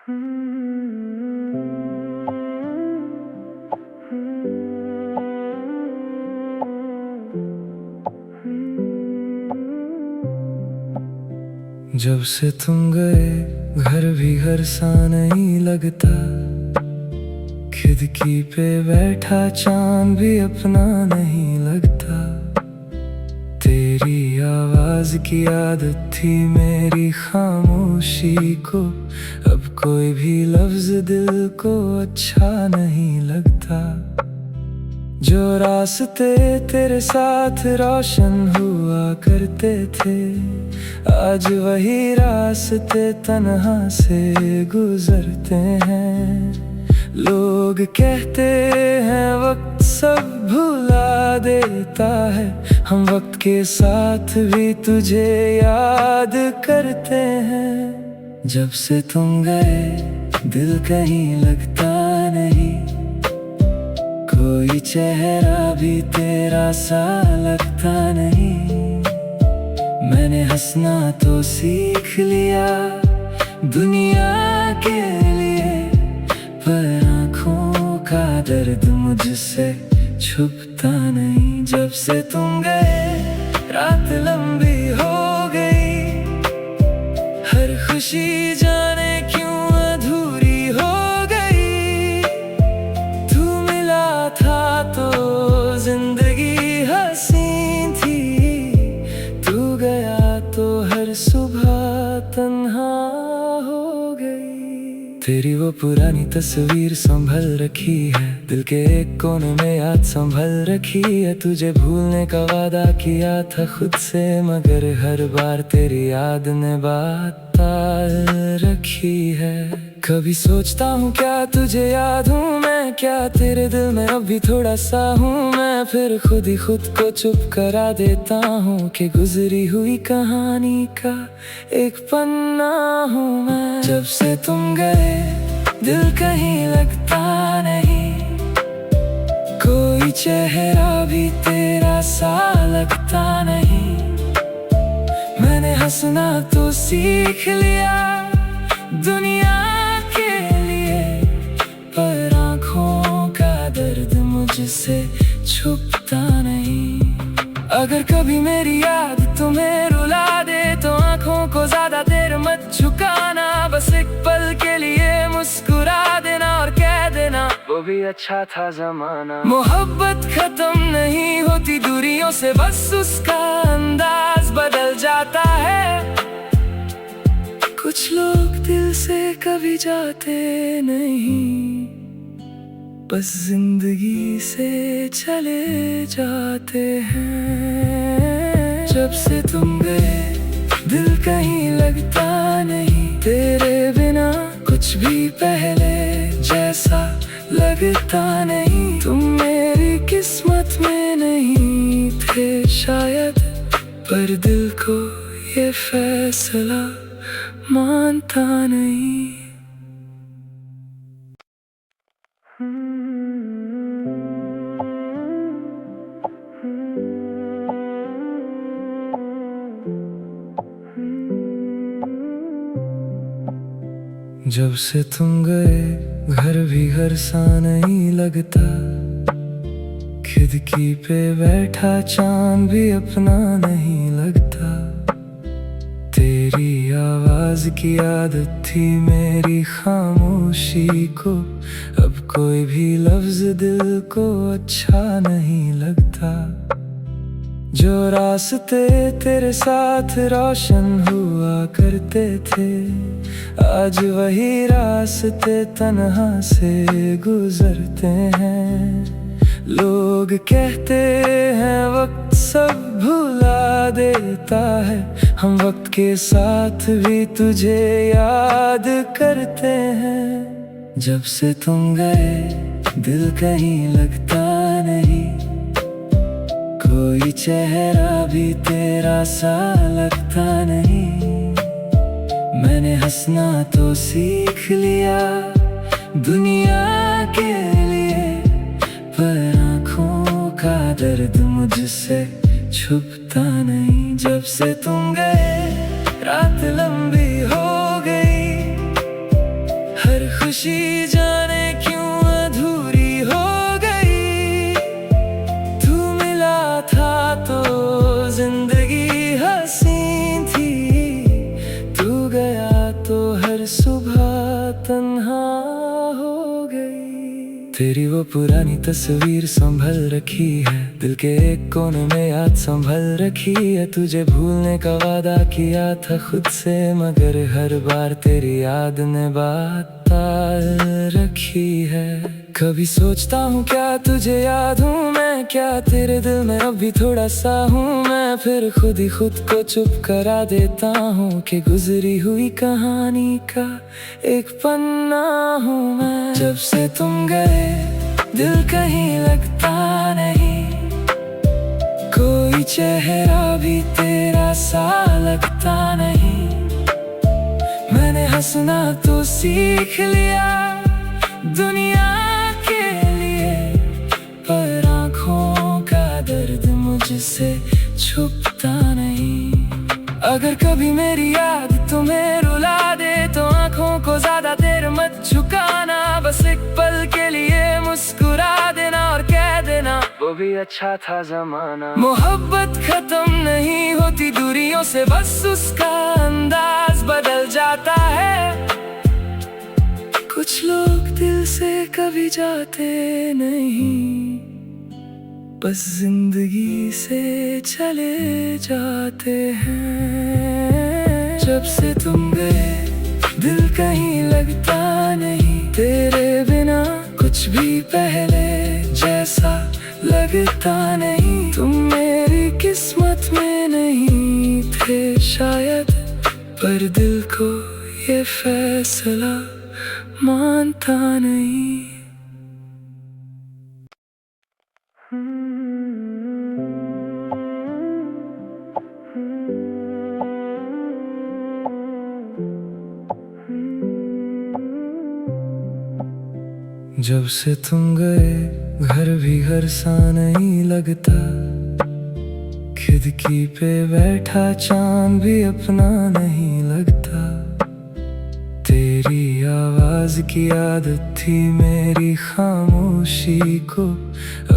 जब से तुम गए घर भी घर सा नहीं लगता, खिड़की पे बैठा चांद भी अपना नहीं लगता। तेरी आवाज की आदत थी मेरी खामोशी को, अब कोई भी लफ्ज दिल को अच्छा नहीं लगता। जो रास्ते तेरे साथ रोशन हुआ करते थे, आज वही रास्ते तन्हा से गुजरते हैं। लोग कहते हैं वक्त सब भुला देता है, हम वक्त के साथ भी तुझे याद करते हैं। जब से तुम गए दिल कहीं लगता नहीं, कोई चेहरा भी तेरा सा लगता नहीं। मैंने हंसना तो सीख लिया दुनिया के लिए, पर आँखों का दर्द मुझसे छुपता नहीं। जब से तुम गए रात लंबी हो गई, हर खुशी जाने क्यों अधूरी हो गई। तू मिला था तो जिंदगी हसीन थी, तू गया तो हर सुबह तन्हा हो गई। तेरी वो पुरानी तस्वीर संभल रखी है, दिल के एक कोने में याद संभल रखी है। तुझे भूलने का वादा किया था खुद से, मगर हर बार तेरी याद ने बात टाल रखी है। कभी सोचता हूँ क्या तुझे याद हूँ मैं, क्या तेरे दिल में अब भी थोड़ा सा हूँ मैं। फिर खुद ही खुद को चुप करा देता हूँ कि गुजरी हुई कहानी का एक पन्ना हूँ मैं। जब से तुम गए दिल कहीं लगता नहीं, कोई चेहरा भी तेरा सा लगता नहीं। मैंने हंसना तो सीख लिया दुनिया के लिए, पर आँखों का दर्द मुझसे छुपता नहीं। अगर कभी मेरी याद तुम्हें रुला दे तो आँखों को ज्यादा देर मत झुकाना। बस एक पल के लिए मुस्कुरा देना और कह देना वो भी अच्छा था जमाना। मोहब्बत खत्म नहीं होती दूरियों से, बस उसका अंदाज बदल जाता है। कुछ लोग दिल से कभी जाते नहीं, बस जिंदगी से चले जाते हैं। जब से तुम गए दिल कहीं लगता नहीं, तेरे बिना कुछ भी पहले जैसा लगता नहीं। तुम मेरी किस्मत में नहीं थे शायद, पर दिल को ये फैसला मानता नहीं। जब से तुम गए घर भी घर सा नहीं लगता, खिड़की पे बैठा चांद भी अपना नहीं लगता। तेरी आवाज की आदत थी मेरी खामोशी को, अब कोई भी लफ्ज दिल को अच्छा नहीं लगता। जो रास्ते तेरे साथ रोशन हुआ करते थे, आज वही रास्ते तन्हा से गुजरते हैं। लोग कहते हैं वक्त सब भुला देता है, हम वक्त के साथ भी तुझे याद करते हैं। जब से तुम गए दिल कहीं लगता नहीं, कोई चेहरा भी तेरा सा लगता नहीं। मैंने हंसना तो सीख लिया दुनिया के लिए, पर आँखों का दर्द मुझसे छुपता नहीं। जब से तुम गए रात लंबी हो गई, खुशी जाने क्यों अधूरी हो गई। तू मिला था तो जिंदगी हसीन थी, तू गया तो हर सुबह तन्हा हो गई। तेरी वो पुरानी तस्वीर संभल रखी है, दिल के एक कोने में याद संभल रखी है। तुझे भूलने का वादा किया था खुद से, मगर हर बार तेरी याद ने बात टाल रखी है। कभी सोचता हूँ क्या तुझे याद हूँ मैं, क्या तेरे दिल में अब भी थोड़ा सा हूँ मैं। फिर खुद ही खुद को चुप करा देता हूँ कि गुजरी हुई कहानी का एक पन्ना हूँ मैं। जब से तुम गए दिल कहीं लगता नहीं, कोई चेहरा भी तेरा सा लगता नहीं। मैंने हंसना तो सीख लिया दुनिया के लिए, पर आँखों का दर्द मुझसे छुपता नहीं। अगर कभी मेरी याद तुम्हें रुला दे तो आँखों को ज्यादा देर मत झुकाना। बस एक पल के लिए मुस्कुरा देना और कह देना वो भी अच्छा था जमाना। मोहब्बत खत्म नहीं होती दूरियों से, बस उसका अंदाज बदल जाता है। कुछ लोग दिल से कभी जाते नहीं, बस जिंदगी से चले जाते हैं। जब से तुम गए दिल कहीं लगता नहीं, तेरे बिना कुछ भी पहले जैसा लगता नहीं। तुम मेरी किस्मत में नहीं थे शायद, पर दिल को ये फैसला मानता नहीं। जब से तुम गए घर भी घर सा नहीं लगता, खिड़की पे बैठा चांद भी अपना नहीं लगता। तेरी आवाज की आदत थी मेरी खामोशी को,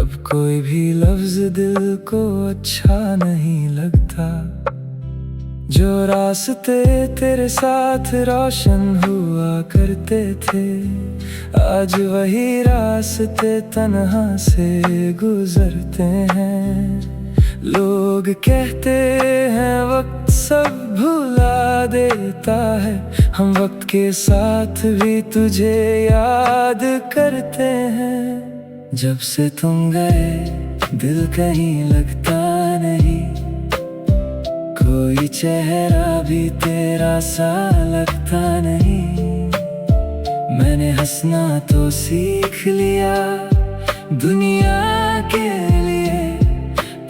अब कोई भी लफ्ज दिल को अच्छा नहीं लगता। जो रास्ते तेरे साथ रोशन हुआ करते थे, आज वही रास्ते तन्हा से गुजरते हैं। लोग कहते हैं वक्त सब भुला देता है, हम वक्त के साथ भी तुझे याद करते हैं। जब से तुम गए दिल कहीं लगता नहीं, कोई चेहरा भी तेरा सा लगता नहीं। मैंने हंसना तो सीख लिया दुनिया के लिए,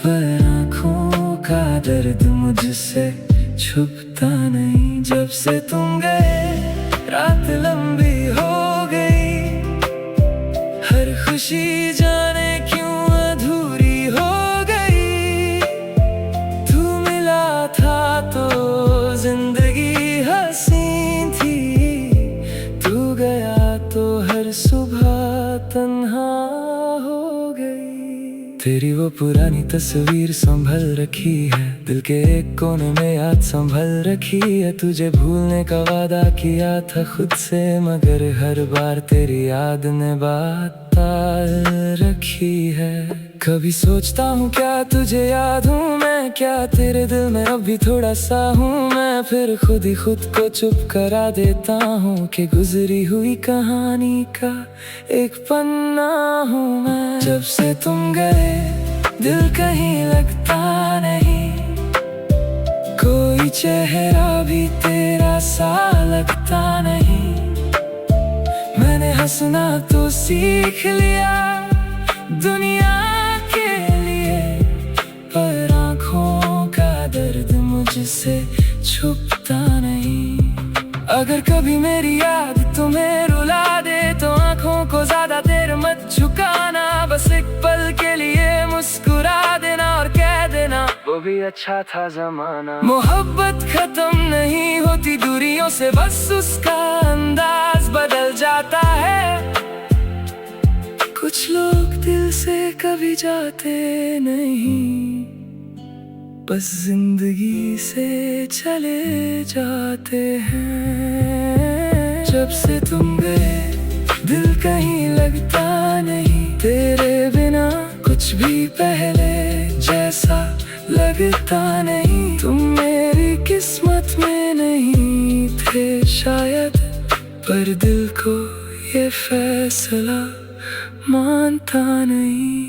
पर आँखों का दर्द मुझसे छुपता नहीं। जब से तुम गए रात लंबी हो गई, हर खुशी जाने क्यों अधूरी हो गई। तू मिला था तो जिंदगी हसीन थी, तू गया तो हर सुबह तन्हा हो गई। तेरी वो पुरानी तस्वीर संभल रखी है, दिल के एक कोने में याद संभल रखी है। तुझे भूलने का वादा किया था खुद से, मगर हर बार तेरी याद ने बात टाल रखी है। कभी सोचता हूँ क्या तुझे याद हूँ मैं, क्या तेरे दिल में अब भी थोड़ा सा हूँ मैं। फिर खुद ही खुद को चुप करा देता हूँ कि गुजरी हुई कहानी का एक पन्ना हूँ मैं। जब से तुम गए दिल कहीं लगता नहीं, कोई चेहरा भी तेरा सा लगता नहीं। मैंने हंसना तो सीख लिया दुनिया के लिए, पर आँखों का दर्द मुझसे छुपता नहीं। अगर कभी मेरी याद तुम्हें रुला दे तो आँखों को ज्यादा देर मत झुकाना। बस एक पल के लिए मुस्कुरा देना और कह देना वो भी अच्छा था जमाना। मोहब्बत खत्म नहीं होती दूरियों से, बस उसका अंदाज बदल जाता से कभी जाते नहीं, बस जिंदगी से चले जाते हैं। जब से तुम गए दिल कहीं लगता नहीं, तेरे बिना कुछ भी पहले जैसा लगता नहीं। तुम मेरी किस्मत में नहीं थे शायद, पर दिल को ये फैसला मानता नहीं।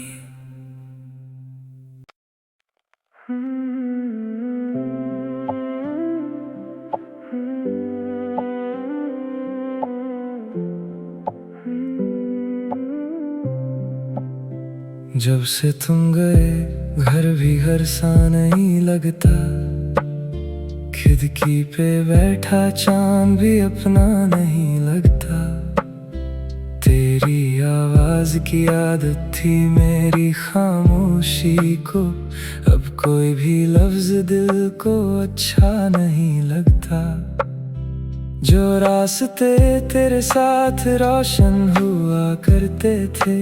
जब से तुम गए घर भी घर सा नहीं लगता, खिड़की पे बैठा चांद भी अपना नहीं लगता। तेरी आवाज की आदत थी मेरी खामोशी को, अब कोई भी लफ्ज दिल को अच्छा नहीं लगता। जो रास्ते तेरे साथ रोशन हुआ करते थे,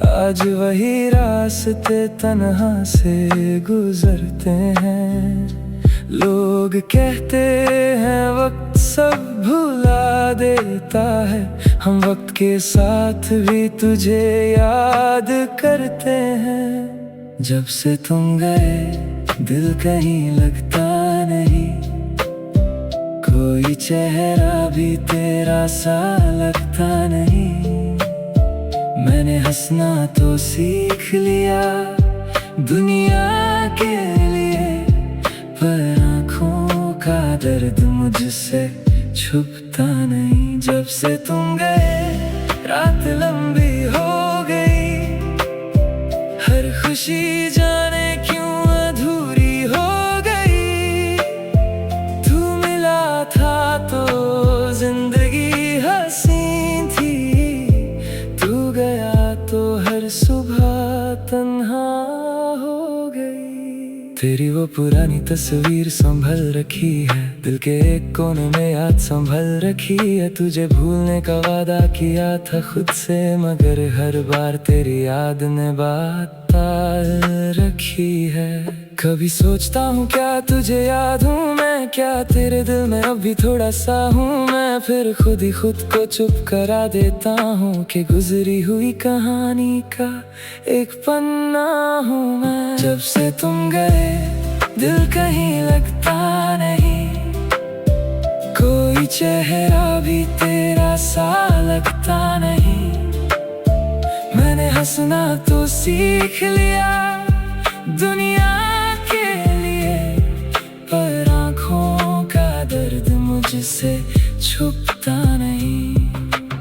आज वही रास्ते तन्हा से गुजरते हैं। लोग कहते हैं वक्त सब भुला देता है, हम वक्त के साथ भी तुझे याद करते हैं। जब से तुम गए दिल कहीं लगता नहीं, कोई चेहरा भी तेरा सा लगता नहीं। मैंने हंसना तो सीख लिया दुनिया के लिए, पर आँखों का दर्द मुझसे छुपता नहीं। जब से तुम गए रात लंबी हो गई, हर खुशी जाने क्यों अधूरी हो गई। तू मिला था तो जिंदगी हसीन थी, तू गया तो हर सुबह तन्हा हो गई। तेरी वो पुरानी तस्वीर संभल रखी है, दिल के एक कोने में याद संभल रखी है। तुझे भूलने का वादा किया था खुद से, मगर हर बार तेरी याद ने बात टाल रखी है। कभी सोचता हूँ क्या तुझे याद हूँ मैं, क्या तेरे दिल में अब भी थोड़ा सा हूँ मैं। फिर खुद ही खुद को चुप करा देता हूँ कि गुजरी हुई कहानी का एक पन्ना हूँ मैं। जब से तुम गए दिल कहीं लगता नहीं, कोई चेहरा भी तेरा सा लगता नहीं। मैंने हंसना तो सीख लिया दुनिया के लिए, पर आँखों का दर्द मुझसे छुपता नहीं।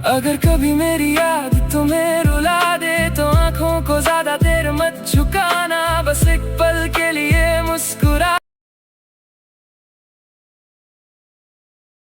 अगर कभी मेरी याद तुम्हें रुला दे, तो आँखों को ज्यादा देर मत झुकाना। बस एक पल के